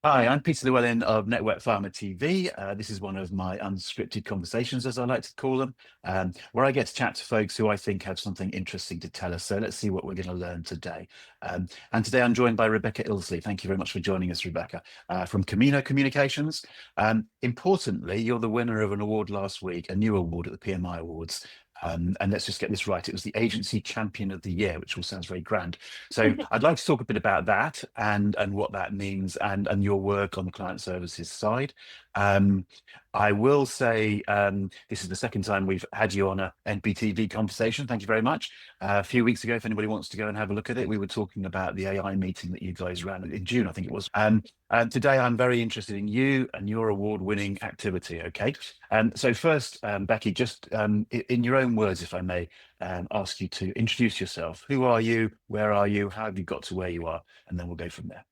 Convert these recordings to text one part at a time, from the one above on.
Hi, I'm Peter Llewellyn of NetworkPharma TV. This is one of my unscripted conversations, as I like to call them, where I get to chat to folks who I think have something interesting to tell us. So let's see what we're going to learn today. And today I'm joined by Rebecca Illsley. Thank you very much for joining us, Rebecca, from Camino Communications. Importantly, you're the winner of an award last week, a new award at the PMI Awards. And let's just get this right. It was the Agency Champion of the Year, which all sounds very grand. So I'd like to talk a bit about that and what that means and your work on the client services side. I will say this is the second time we've had you on a NPTV conversation. Thank you very much. A few weeks ago, if anybody wants to go and have a look at it, we were talking about the AI meeting that you guys ran in June, I think it was. And today I'm very interested in you and your award-winning activity, okay? So first, Becky, just in your own words, if I may, ask you to introduce yourself. Who are you? Where are you? How have you got to where you are? And then we'll go from there.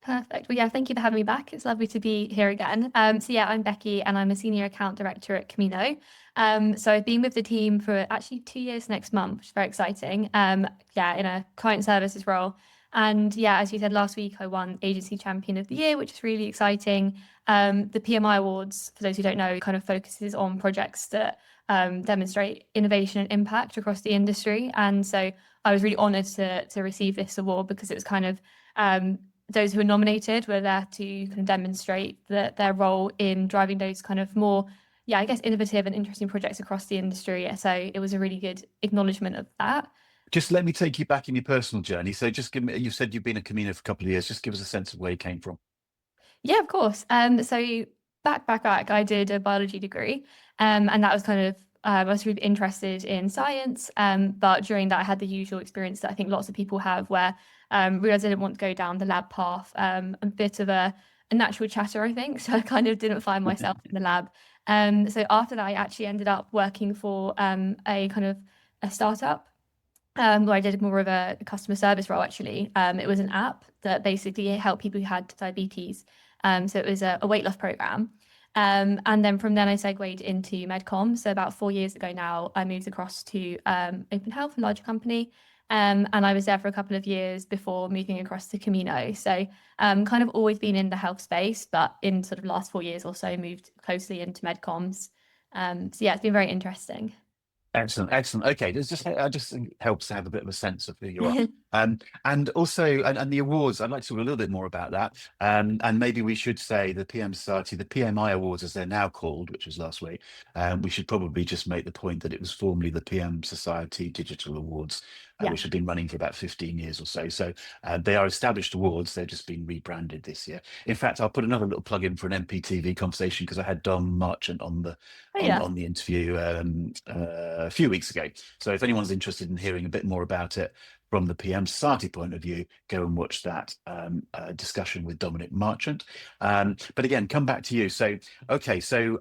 Perfect. Well, yeah, thank you for having me back. It's lovely to be here again. So yeah, I'm Becky and I'm a senior account director at Camino. So I've been with the team for actually 2 years next month, which is very exciting. Yeah, in a client services role. And yeah, as you said, last week I won Agency Champion of the Year, which is really exciting. The PMI Awards, for those who don't know, kind of focuses on projects that demonstrate innovation and impact across the industry. And so I was really honored to receive this award because it was kind of those who were nominated were there to kind of demonstrate their role in driving those kind of more, yeah, I guess, innovative and interesting projects across the industry. So it was a really good acknowledgement of that. Just let me take you back in your personal journey. So just give me, you said you've been at Camino for a couple of years. Just give us a sense of where you came from. Yeah, of course. So back, I did a biology degree, and that was kind of I was really interested in science. But during that, I had the usual experience that I think lots of people have, where realized I didn't want to go down the lab path. A bit of a natural chatter, I think. So I kind of didn't find myself in the lab. So after that, I actually ended up working for a kind of a startup where I did more of a customer service role, actually. It was an app that basically helped people who had diabetes. So it was a weight loss program. And then from then I segued into medcom. So about 4 years ago now, I moved across to Open Health, a larger company. And I was there for a couple of years before moving across to Camino. So kind of always been in the health space, but in sort of last 4 years or so, moved closely into medcoms. So yeah, it's been very interesting. Excellent, excellent. Okay, there's just I just think it helps to have a bit of a sense of who you are. And also, and the awards, I'd like to talk a little bit more about that. And maybe we should say the PM Society, the PMI Awards, as they're now called, which was last week. We should probably just make the point that it was formerly the PM Society Digital Awards, Yeah. which have been running for about 15 years or so. So they are established awards. They've just been rebranded this year. In fact, I'll put another little plug in for an MPTV conversation because I had Dom Marchant on the Oh, yeah. on the interview a few weeks ago. So if anyone's interested in hearing a bit more about it from the PM Society point of view, go and watch that discussion with Dominic Marchant. But again, come back to you. So, okay, so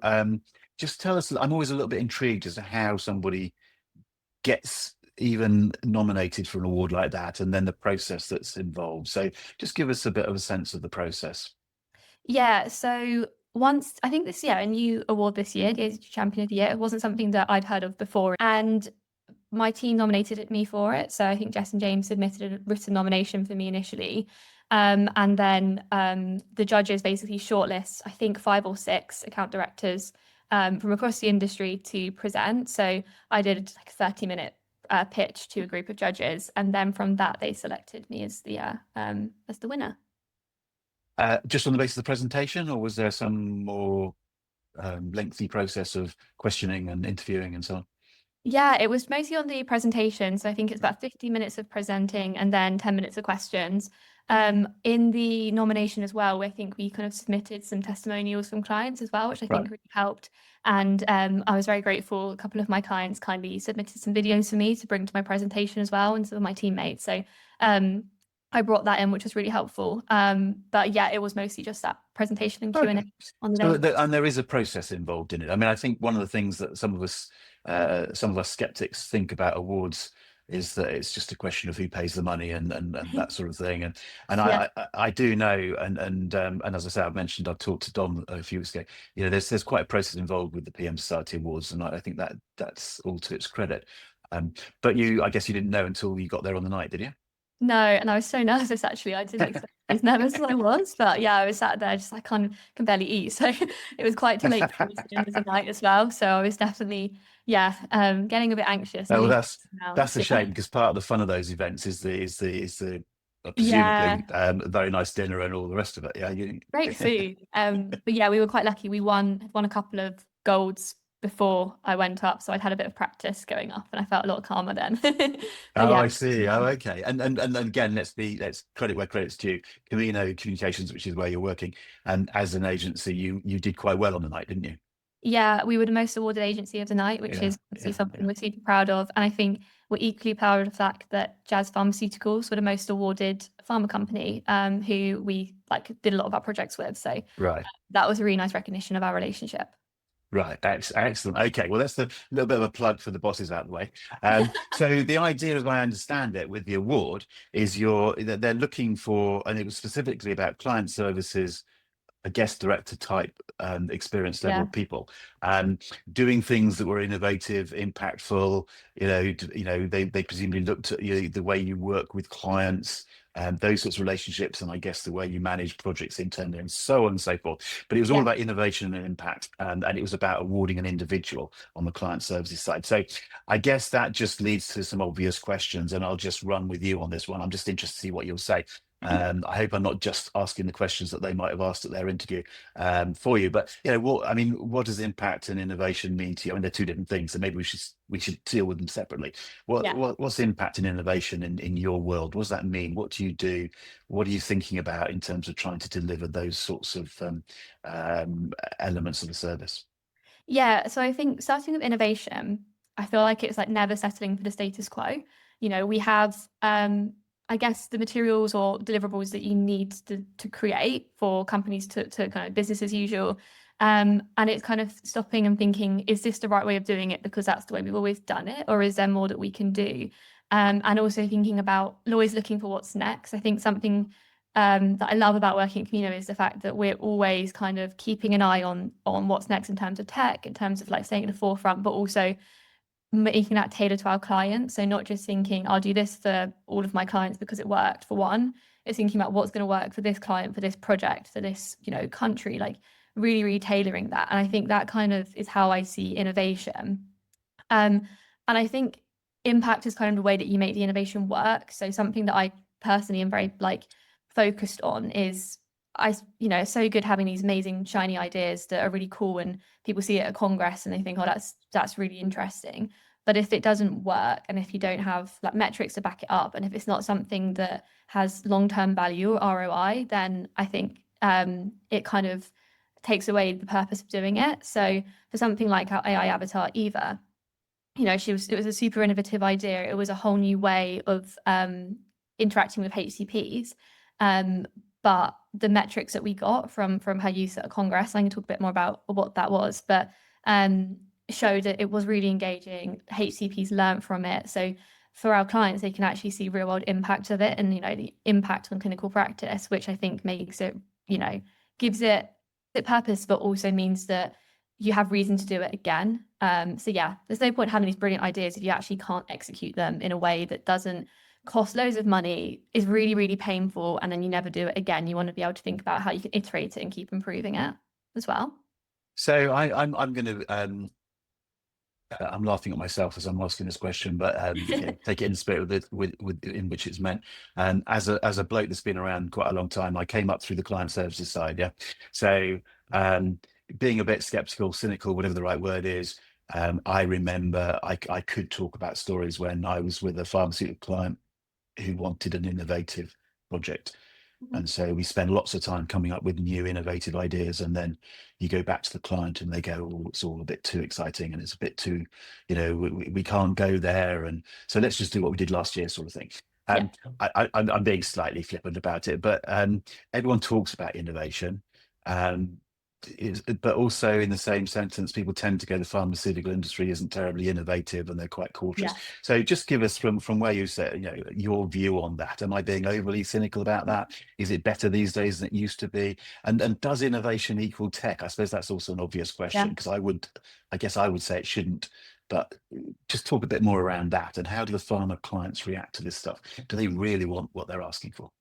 just tell us, I'm always a little bit intrigued as to how somebody gets even nominated for an award like that and then the process that's involved. So just give us a bit of a sense of the process. Yeah, so once I think this, yeah, a new award this year, the Agency Champion of the Year. It wasn't something that I'd heard of before, and my team nominated me for it. So I think Jess and James submitted a written nomination for me initially, and then the judges basically shortlist, I think, 5 or 6 account directors from across the industry to present. So I did like a 30-minute pitch to a group of judges, and then from that they selected me as the winner. Just on the basis of the presentation, or was there some more lengthy process of questioning and interviewing and so on? Yeah, it was mostly on the presentation. So I think it's about 50 minutes of presenting and then 10 minutes of questions. In the nomination as well, I think we kind of submitted some testimonials from clients as well, which I Right. think really helped. And I was very grateful. A couple of my clients kindly submitted some videos for me to bring to my presentation as well, and some of my teammates. So I brought that in, which was really helpful. But yeah, it was mostly just that presentation and Q&A Okay. on the So, day. and there is a process involved in it. I mean, I think one of the things that some of us skeptics think about awards is that it's just a question of who pays the money and that sort of thing. And Yeah. I do know, and as I say, I've mentioned, I've talked to Dom a few weeks ago. You know, there's quite a process involved with the PM Society Awards, and I think that's all to its credit. But I guess you didn't know until you got there on the night, did you? No, and I was so nervous actually. I didn't expect as nervous as I was, but yeah, I was sat there just like can barely eat. So it was quite late towards the end of the night as well. So I was definitely, yeah, getting a bit anxious. Oh, And well, leaving now. that's a Yeah. shame, because part of the fun of those events is the Yeah, presumably a very nice dinner and all the rest of it. Yeah, great food. But yeah, we were quite lucky. We won a couple of golds before I went up, so I'd had a bit of practice going up, and I felt a lot calmer then. But Oh, yeah, I see. Oh, okay. And again, let's credit where credit's due. Camino Communications, which is where you're working, and as an agency, you did quite well on the night, didn't you? yeah, we were the most awarded agency of the night, which Yeah, is obviously yeah, something yeah. we're super proud of. And I think we're equally proud of the fact that Jazz Pharmaceuticals were the most awarded pharma company, who we like did a lot of our projects with. So Right. that was a really nice recognition of our relationship. Right, excellent. Okay, well, that's a little bit of a plug for the bosses out of the way. So the idea, as I understand it, with the award is that they're looking for, and it was specifically about client services, a guest director type experience level Yeah, people, um, doing things that were innovative, impactful. They presumably looked at the way you work with clients, those sorts of relationships, and I guess the way you manage projects internally, and so on and so forth. But it was all yeah, about innovation and impact, and it was about awarding an individual on the client services side. So I guess that just leads to some obvious questions, and I'll just run with you on this one. I'm just interested to see what you'll say. I hope I'm not just asking the questions that they might have asked at their interview for you. But what does impact and innovation mean to you? I mean, they're two different things, so maybe we should deal with them separately. yeah. What's impact and innovation in your world? What does that mean? What do you do? What are you thinking about in terms of trying to deliver those sorts of elements of the service? Yeah, so I think starting with innovation, I feel like it's like never settling for the status quo. We have, I guess, the materials or deliverables that you need to create for companies to kind of business as usual. And it's kind of stopping and thinking, is this the right way of doing it? Because that's the way we've always done it, or is there more that we can do? And also thinking about always looking for what's next. I think something that I love about working at Camino is the fact that we're always kind of keeping an eye on what's next in terms of tech, in terms of like staying at the forefront, but also making that tailored to our clients. So not just thinking, I'll do this for all of my clients because it worked for one. It's thinking about what's going to work for this client, for this project, for this, country, like really, really tailoring that. And I think that kind of is how I see innovation. And I think impact is kind of the way that you make the innovation work. So something that I personally am very like focused on is it's so good having these amazing shiny ideas that are really cool and people see it at Congress and they think, oh, that's really interesting. But if it doesn't work and if you don't have like metrics to back it up, and if it's not something that has long-term value or ROI, then I think it kind of takes away the purpose of doing it. So for something like our AI avatar, Eva, it was a super innovative idea. It was a whole new way of interacting with HCPs. But the metrics that we got from her use at a Congress, I can talk a bit more about what that was, but showed that it was really engaging. HCPs learned from it. So for our clients, they can actually see real world impact of it and, the impact on clinical practice, which I think makes it, gives it purpose, but also means that you have reason to do it again. So yeah, there's no point having these brilliant ideas if you actually can't execute them in a way that doesn't cost loads of money, is really, really painful, and then you never do it again. You want to be able to think about how you can iterate it and keep improving it as well. So I'm going to I'm laughing at myself as I'm asking this question, but take it in the spirit with in which it's meant. And as a bloke that's been around quite a long time, I came up through the client services side, yeah. So being a bit skeptical, cynical, whatever the right word is, I remember I could talk about stories when I was with a pharmaceutical client who wanted an innovative project. And so we spend lots of time coming up with new innovative ideas. And then you go back to the client and they go, oh, it's all a bit too exciting and it's a bit too, we can't go there. And so let's just do what we did last year, sort of thing. Yeah, I'm being slightly flippant about it, but everyone talks about innovation. But also in the same sentence, people tend to go, the pharmaceutical industry isn't terribly innovative and they're quite cautious. yeah. So just give us from where you say, your view on that. Am I being overly cynical about that? Is it better these days than it used to be? And does innovation equal tech? I suppose that's also an obvious question, Yeah. because I guess I would say it shouldn't but just talk a bit more around that. And how do the pharma clients react to this stuff? Do they really want what they're asking for?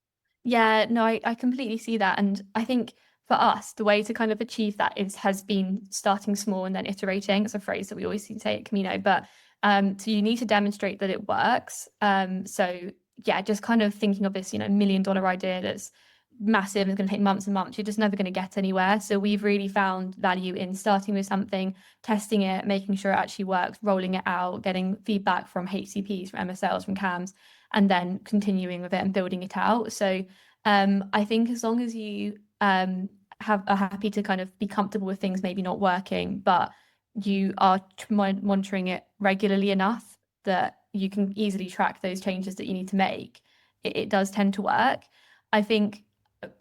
Yeah, no, I completely see that. And I think for us, the way to kind of achieve that has been starting small and then iterating. It's a phrase that we always say at Camino, but so you need to demonstrate that it works. So yeah, just kind of thinking of this, $1 million idea that's massive and it's going to take months and months, you're just never going to get anywhere. So we've really found value in starting with something, testing it, making sure it actually works, rolling it out, getting feedback from HCPs, from MSLs, from CAMs, and then continuing with it and building it out. So I think as long as you are happy to kind of be comfortable with things maybe not working, but you are monitoring it regularly enough that you can easily track those changes that you need to make, it does tend to work. I think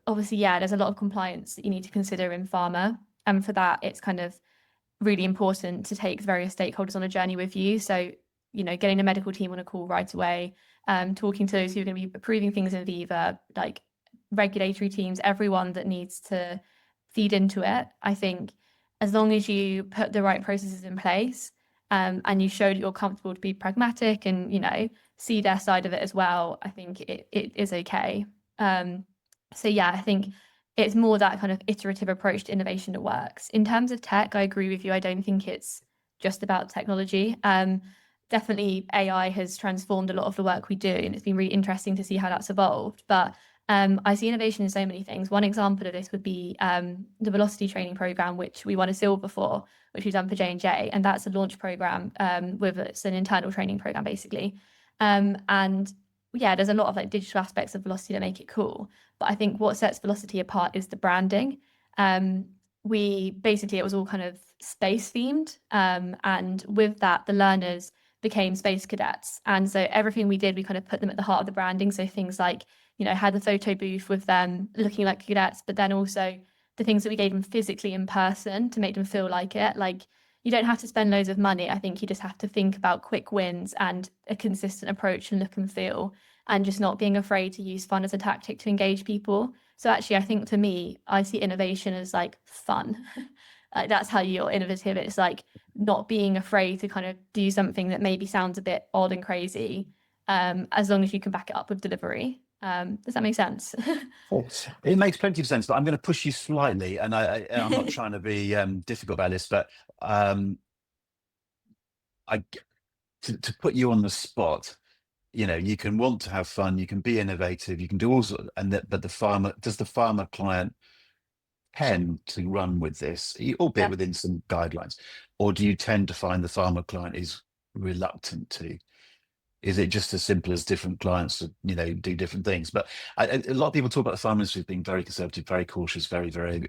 obviously, yeah, there's a lot of compliance that you need to consider in pharma. And for that, it's kind of really important to take various stakeholders on a journey with you. So, getting the medical team on a call right away, talking to those who are going to be approving things in Viva, like regulatory teams, everyone that needs to feed into it. I think as long as you put the right processes in place, and you show that you're comfortable to be pragmatic and, see their side of it as well, I think it is okay. So yeah, I think it's more that kind of iterative approach to innovation that works. In terms of tech, I agree with you. I don't think it's just about technology. Definitely AI has transformed a lot of the work we do, and it's been really interesting to see how that's evolved. But I see innovation in so many things. One example of this would be the Velocity training program, which we won a silver for, which we've done for J&J, and that's a launch program it's an internal training program basically. And yeah, there's a lot of like digital aspects of Velocity that make it cool. But I think what sets Velocity apart is the branding. It was all kind of space themed. And with that, the learners became space cadets. And so everything we did, we kind of put them at the heart of the branding. So things like, had the photo booth with them looking like cadets, but then also the things that we gave them physically in person to make them feel like it. Like, you don't have to spend loads of money. I think you just have to think about quick wins and a consistent approach and look and feel, and just not being afraid to use fun as a tactic to engage people. So actually, I think for me, I see innovation as like fun. Like that's how you're innovative. It's like not being afraid to kind of do something that maybe sounds a bit odd and crazy, as long as you can back it up with delivery. Does that make sense? It makes plenty of sense, but I'm going to push you slightly, and I'm not trying to be difficult about this, but to put you on the spot, you can want to have fun, you can be innovative, you can do all sorts, but does the pharma client tend to run with this, albeit within some guidelines, or do you tend to find the pharma client is reluctant to? Is it just as simple as different clients, do different things? But a lot of people talk about the pharma industry being very conservative, very cautious, very, very,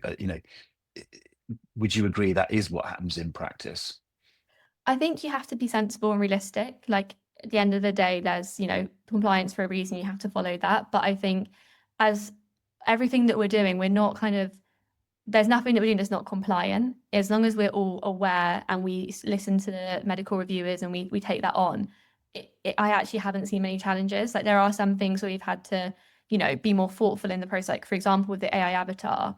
would you agree that is what happens in practice? I think you have to be sensible and realistic. Like at the end of the day, there's, compliance for a reason. You have to follow that. But I think as everything that we're doing, we're not there's nothing that we're doing that's not compliant. As long as we're all aware and we listen to the medical reviewers and we take that on, I actually haven't seen many challenges. Like there are some things where we've had to, be more thoughtful in the process. Like for example, with the AI avatar,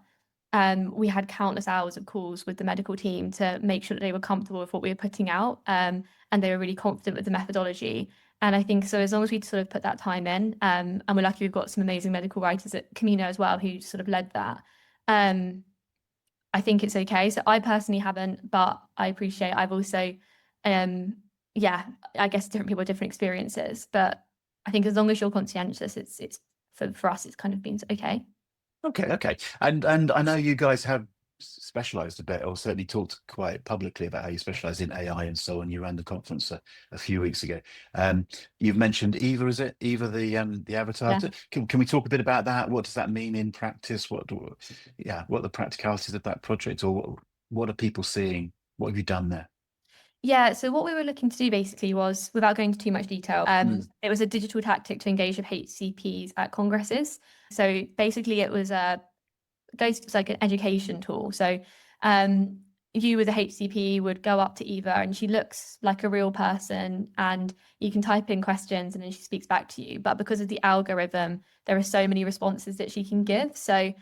we had countless hours of calls with the medical team to make sure that they were comfortable with what we were putting out, and they were really confident with the methodology. And I think so as long as we sort of put that time in, and we're lucky we've got some amazing medical writers at Camino as well who sort of led that. I think it's okay. So I personally haven't, but I appreciate I've also, I guess different people have different experiences, but I think as long as you're conscientious, it's for us, it's kind of been okay. Okay. And I know you guys have specialized a bit, or certainly talked quite publicly about how you specialize in AI and so on. You ran the conference a few weeks ago. You've mentioned Eva, is it? Eva, the avatar. Yeah. Can we talk a bit about that? What does that mean in practice? What are the practicalities of that project, or what are people seeing? What have you done there? Yeah, so what we were looking to do basically was, without going into too much detail, it was a digital tactic to engage with HCPs at congresses. So basically it was like an education tool. So you with a HCP would go up to Eva and she looks like a real person and you can type in questions and then she speaks back to you. But because of the algorithm, there are so many responses that she can give. So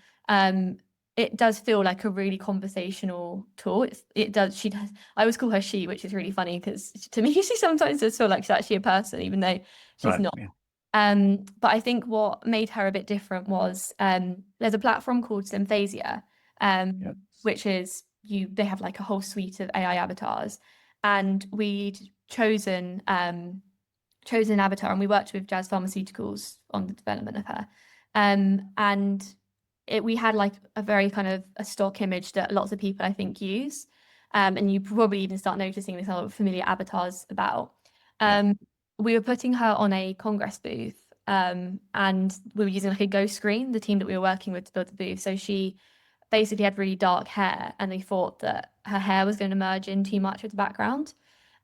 it does feel like a really conversational tool. It does. She does. I always call her she, which is really funny because to me, she sometimes does feel like she's actually a person, even though she's Right. not. Yeah. But I think what made her a bit different was there's a platform called Symphasia, Yeah. which is they have like a whole suite of AI avatars, and we'd chosen an avatar, and we worked with Jazz Pharmaceuticals on the development of her. And we had like a very kind of a stock image that lots of people I think use. And you probably even start noticing this other familiar avatars about. Yeah. We were putting her on a Congress booth, and we were using like a ghost screen, the team that we were working with to build the booth. So she basically had really dark hair, and they thought that her hair was going to merge in too much with the background.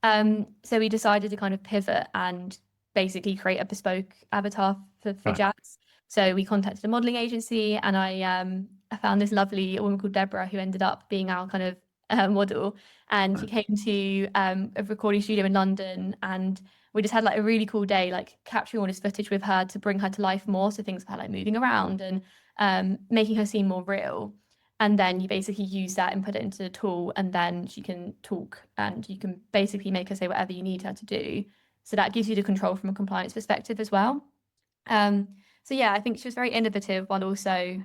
So we decided to kind of pivot and basically create a bespoke avatar for Right. Jazz. So we contacted a modeling agency, and I found this lovely woman called Deborah who ended up being our kind of model. And she Right. came to a recording studio in London, and we just had like a really cool day, like capturing all this footage with her to bring her to life more. So things about like moving around and making her seem more real. And then you basically use that and put it into the tool, and then she can talk, and you can basically make her say whatever you need her to do. So that gives you the control from a compliance perspective as well. Um, so yeah, I think she was very innovative while also,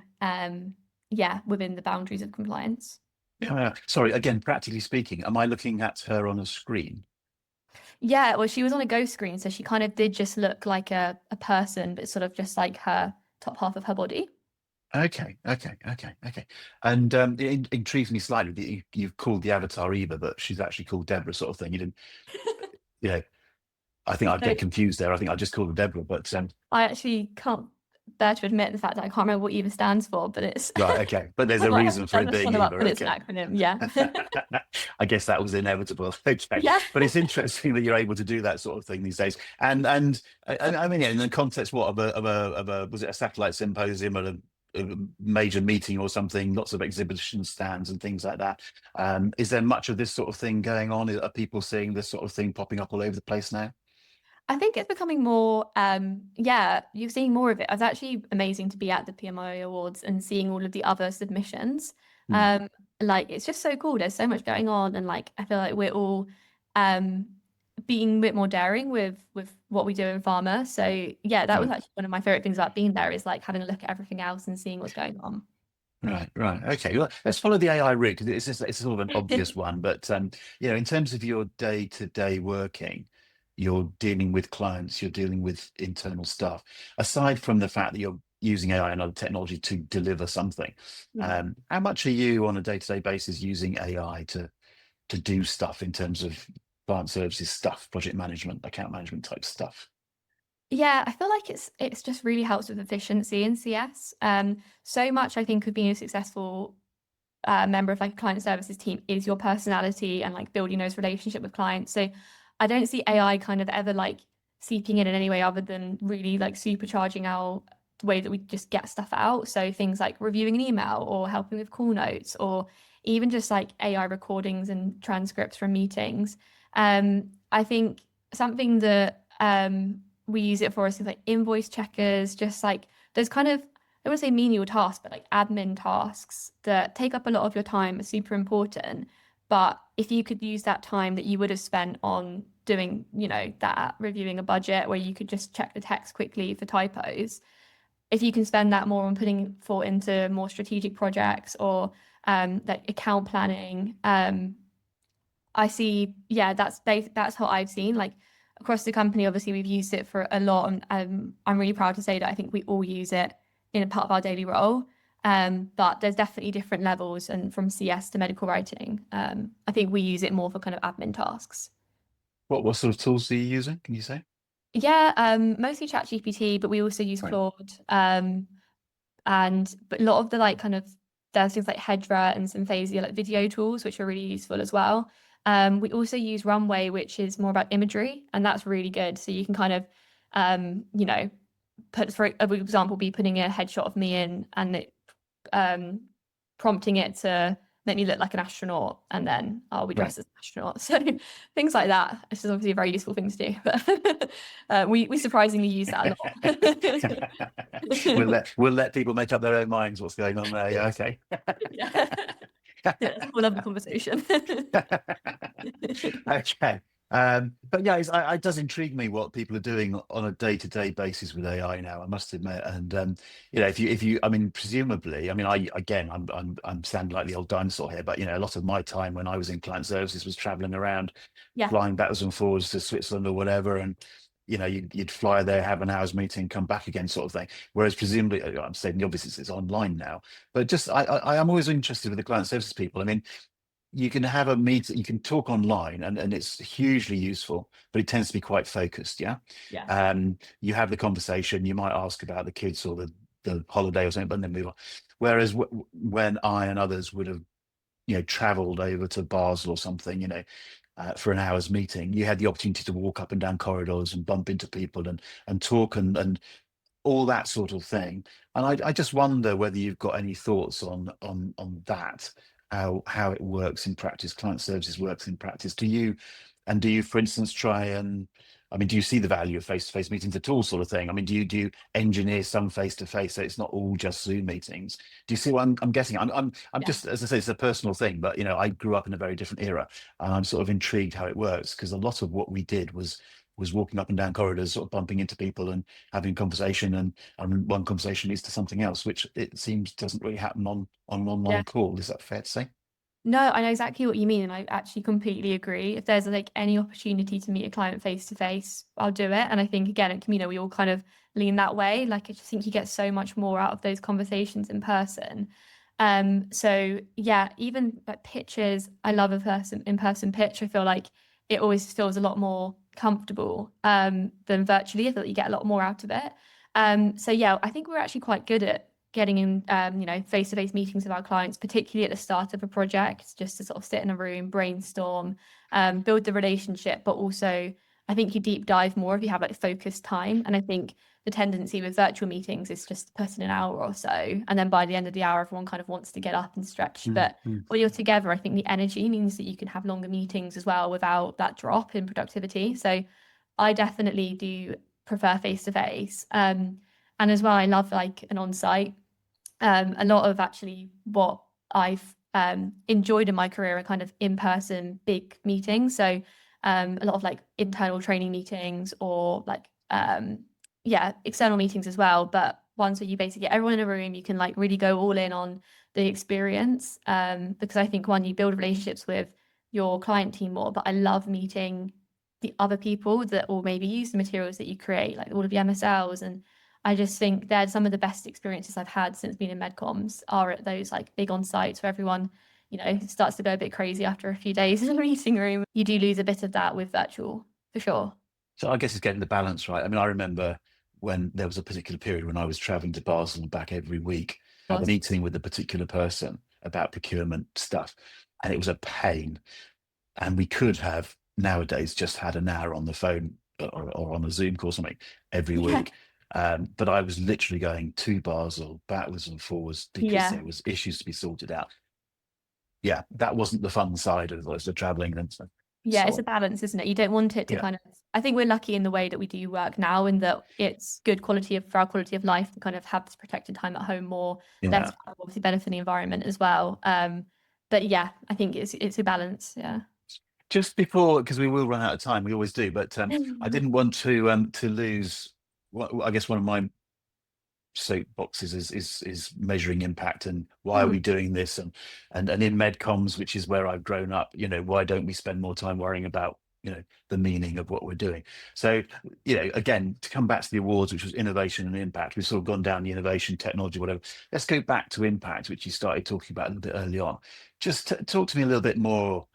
yeah, within the boundaries of compliance. Yeah. Sorry. Again, practically speaking, am I looking at her on a screen? Yeah, well, she was on a ghost screen, so she kind of did just look like a person, but sort of just like her top half of her body. Okay. Okay. Okay. Okay. And it intrigues me slightly that you've called the avatar Eva, but she's actually called Deborah, sort of thing. You didn't. Yeah. I think I'd So get confused there. I think I just called her Deborah, but I actually can't bear to admit the fact that I can't remember what EVA stands for, but it's right. Okay. But there's I a might have to reason for tell it this being one about, Eva. but it's an Okay. acronym. Yeah. I guess that was inevitable. Okay, Yeah. but it's interesting that you're able to do that sort of thing these days. And I mean, yeah, in the context what of a was it a satellite symposium or a major meeting or something? Lots of exhibition stands and things like that. Is there much of this sort of thing going on? Are people seeing this sort of thing popping up all over the place now? I think it's becoming more, yeah, you're seeing more of it. It's actually amazing to be at the PMI Awards and seeing all of the other submissions. Hmm. Um, like it's just so cool. There's so much going on, and like I feel like we're all um being a bit more daring with what we do in pharma. So yeah, that was Right. actually one of my favorite things about being there is like having a look at everything else and seeing what's going on. Right, right. Okay. Well, let's follow the AI route because it's sort of an obvious one. But in terms of your day-to-day working, you're dealing with clients, you're dealing with internal stuff. Aside from the fact that you're using AI and other technology to deliver something, Yeah. how much are you on a day-to-day basis using AI to do stuff in terms of client services stuff, project management, account management type stuff? Yeah, I feel like it's just really helps with efficiency in CS. So much I think of being a successful member of like a client services team is your personality and like building those relationship with clients. So I don't see AI kind of ever like seeping in any way other than really like supercharging our way that we just get stuff out. So things like reviewing an email or helping with call notes or even just like AI recordings and transcripts from meetings. I think something that we use it for is things like invoice checkers, just like those kind of I wouldn't say menial tasks, but like admin tasks that take up a lot of your time are super important. But if you could use that time that you would have spent on doing, that reviewing a budget where you could just check the text quickly for typos, if you can spend that more on putting thought into more strategic projects or like account planning, I see, yeah, that's what I've seen. Like across the company, obviously we've used it for a lot, and I'm really proud to say that I think we all use it in a part of our daily role. But there's definitely different levels, and from CS to medical writing, I think we use it more for kind of admin tasks. What sort of tools are you using? Can you say? Yeah, mostly ChatGPT, but we also use Right. Claude. But a lot of the like kind of there's things like Hedra and Symphasia, like video tools, which are really useful as well. We also use Runway, which is more about imagery, and that's really good. So you can kind of, you know, put for example, be putting a headshot of me in and it prompting it to make me look like an astronaut, and then I'll be Right. dressed as an astronaut. So things like that. This is obviously a very useful thing to do, but we surprisingly use that a lot. We'll let people make up their own minds what's going on there. Yeah, okay. Yeah. Yeah, we'll have a conversation. Okay. But yeah, it does intrigue me what people are doing on a day-to-day basis with AI now, I must admit. And you know, if you, I mean, presumably, I mean, I'm sounding like the old dinosaur here, but you know, a lot of my time when I was in client services was traveling around, Yeah. flying backwards and forwards to Switzerland or whatever, and you know, you'd fly there, have an hour's meeting, come back again, sort of thing. Whereas presumably, I'm saying the obvious, it's online now. But just, I am always interested with the client services people. I mean, you can have a meeting, you can talk online, and it's hugely useful, but it tends to be quite focused. Yeah. Yeah. You have the conversation, you might ask about the kids or the holiday or something, but then move on. Whereas when I and others would have, you know, traveled over to Basel or something, you know, for an hour's meeting, you had the opportunity to walk up and down corridors and bump into people and talk and all that sort of thing. And I just wonder whether you've got any thoughts on that, how it works in practice, client services works in practice. Do you, for instance, try and, I mean, do you see the value of face-to-face meetings at all, sort of thing? I mean, do you engineer some face-to-face so it's not all just Zoom meetings? Do you see what I'm guessing? I'm Yeah. just, as I say, it's a personal thing, but you know, I grew up in a very different era, and I'm sort of intrigued how it works, because a lot of what we did was walking up and down corridors, sort of bumping into people and having a conversation, and one conversation leads to something else, which it seems doesn't really happen on an online Yeah. call. Is that fair to say? No, I know exactly what you mean, and I actually completely agree. If there's like any opportunity to meet a client face to face, I'll do it. And I think again at Camino, we all kind of lean that way. Like I just think you get so much more out of those conversations in person. So yeah, even like pitches, I love in-person pitch. I feel like it always feels a lot more comfortable than virtually. I feel like you get a lot more out of it. So yeah, I think we're actually quite good at getting in, you know, face-to-face meetings with our clients, particularly at the start of a project, just to sort of sit in a room, brainstorm, build the relationship, but also I think you deep dive more if you have like focused time. And I think the tendency with virtual meetings is just to put in an hour or so, and then by the end of the hour, everyone kind of wants to get up and stretch. But when you're together, I think the energy means that you can have longer meetings as well without that drop in productivity. So I definitely do prefer face-to-face. And as well, I love like an on-site. A lot of actually what I've enjoyed in my career are kind of in-person big meetings. So a lot of like internal training meetings, or like external meetings as well, but ones where you basically get everyone in a room, you can like really go all in on the experience, because I think one, you build relationships with your client team more, but I love meeting the other people that will maybe use the materials that you create, like all of the MSLs. And I just think they're some of the best experiences I've had since being in medcoms are at those like big on sites where everyone, you know, starts to go a bit crazy after a few days in a meeting room. You do lose a bit of that with virtual, for sure. So I guess it's getting the balance right. I mean, I remember when there was a particular period when I was traveling to Basel and back every week, had a meeting with a particular person about procurement stuff, and it was a pain. And we could have nowadays just had an hour on the phone or on a Zoom call or something every week. But I was literally going to Basel backwards and forwards because there was issues to be sorted out. Yeah, that wasn't the fun side of the traveling and stuff. Yeah, it's a balance, isn't it? You don't want it to kind of, I think we're lucky in the way that we do work now, in that it's good quality for our quality of life to kind of have this protected time at home more. That's obviously benefiting the environment as well. But yeah, I think it's a balance. Yeah. Just before, because we will run out of time, we always do, but I didn't want to lose I guess one of my soapboxes is measuring impact, and why are we doing this, and in medcoms, which is where I've grown up, you know, why don't we spend more time worrying about, you know, the meaning of what we're doing? So, you know, again, to come back to the awards, which was innovation and impact, we've sort of gone down the innovation, technology, whatever. Let's go back to impact, which you started talking about a little bit early on. Just talk to me a little bit more.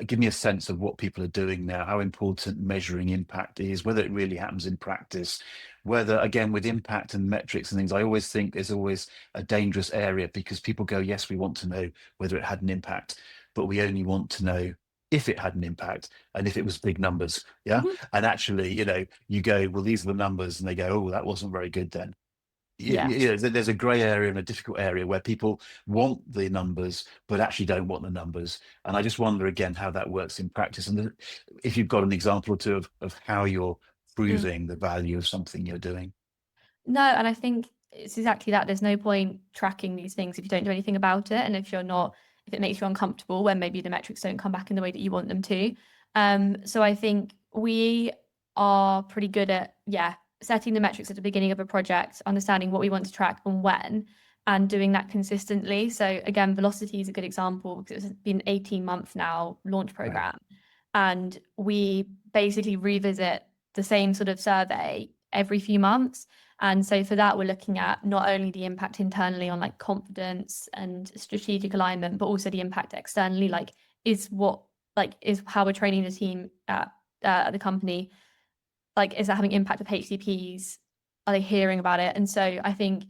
Give me a sense of what people are doing now, how important measuring impact is, whether it really happens in practice, whether, again, with impact and metrics and things, I always think there's always a dangerous area, because people go, yes, we want to know whether it had an impact, but we only want to know if it had an impact and if it was big numbers. Yeah. And actually, you know, you go, well, these are the numbers, and they go, oh, that wasn't very good then. Yeah. there's a grey area and a difficult area where people want the numbers but actually don't want the numbers, and I just wonder again how that works in practice, and if you've got an example or two of how you're Mm. proving the value of something you're doing. No, and I think it's exactly that. There's no point tracking these things if you don't do anything about it, and if it makes you uncomfortable when maybe the metrics don't come back in the way that you want them to. So I think we are pretty good at, setting the metrics at the beginning of a project, understanding what we want to track and when, and doing that consistently. So again, velocity is a good example because it's been 18 months now launch program, and we basically revisit the same sort of survey every few months. And so for that, we're looking at not only the impact internally on like confidence and strategic alignment, but also the impact externally, is how we're training the team at the company, is that having impact with HCPs? Are they hearing about it? And so I think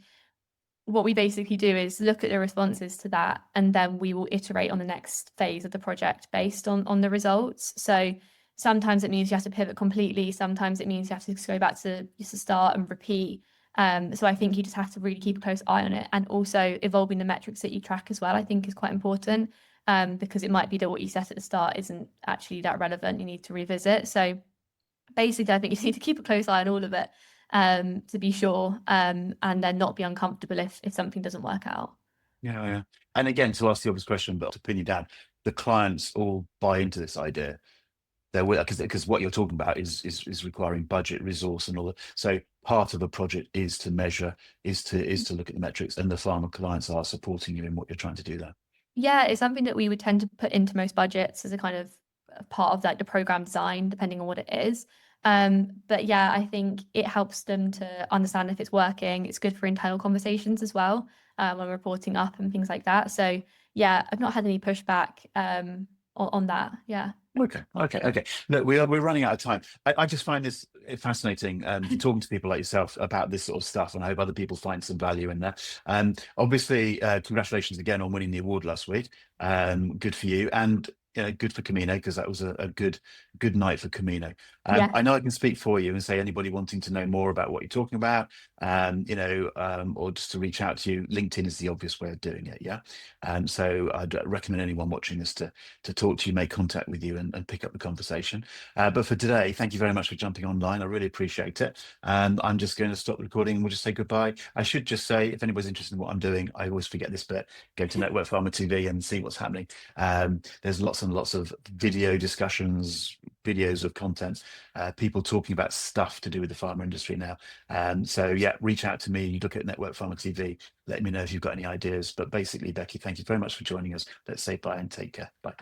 what we basically do is look at the responses to that, and then we will iterate on the next phase of the project based on the results. So sometimes it means you have to pivot completely. Sometimes it means you have to just go back to just the start and repeat. So I think you just have to really keep a close eye on it, and also evolving the metrics that you track as well, I think is quite important, because it might be that what you set at the start isn't actually that relevant. You need to revisit. So basically, I think you need to keep a close eye on all of it, to be sure, and then not be uncomfortable if something doesn't work out. Yeah. And again, to ask the obvious question, but to pin you down, the clients all buy into this idea. They're because what you're talking about is requiring budget, resource, and all that. So part of a project is to measure, is to look at the metrics, and the pharma clients are supporting you in what you're trying to do there. Yeah, it's something that we would tend to put into most budgets as a kind of a part of like the program design, depending on what it is. But yeah, I think it helps them to understand if it's working. It's good for internal conversations as well, when reporting up and things like that. So yeah, I've not had any pushback on that. Yeah. Okay. Look, we're running out of time. I just find this fascinating, talking to people like yourself about this sort of stuff, and I hope other people find some value in that. Obviously, congratulations again on winning the award last week. Good for you, and good for Camino, because that was a good night for Camino. Yeah. I know I can speak for you and say anybody wanting to know more about what you're talking about, or just to reach out to you, LinkedIn is the obvious way of doing it. Yeah. So I'd recommend anyone watching this to talk to you, make contact with you, and pick up the conversation. But for today, thank you very much for jumping online. I really appreciate it. I'm just going to stop the recording and we'll just say goodbye. I should just say, if anybody's interested in what I'm doing, I always forget this bit, go to NetworkPharma TV and see what's happening. There's lots and lots of video discussions, videos of content, people talking about stuff to do with the pharma industry now. So yeah, reach out to me. You look at NetworkPharma TV, let me know if you've got any ideas. But basically, Becky, thank you very much for joining us. Let's say bye and take care. Bye.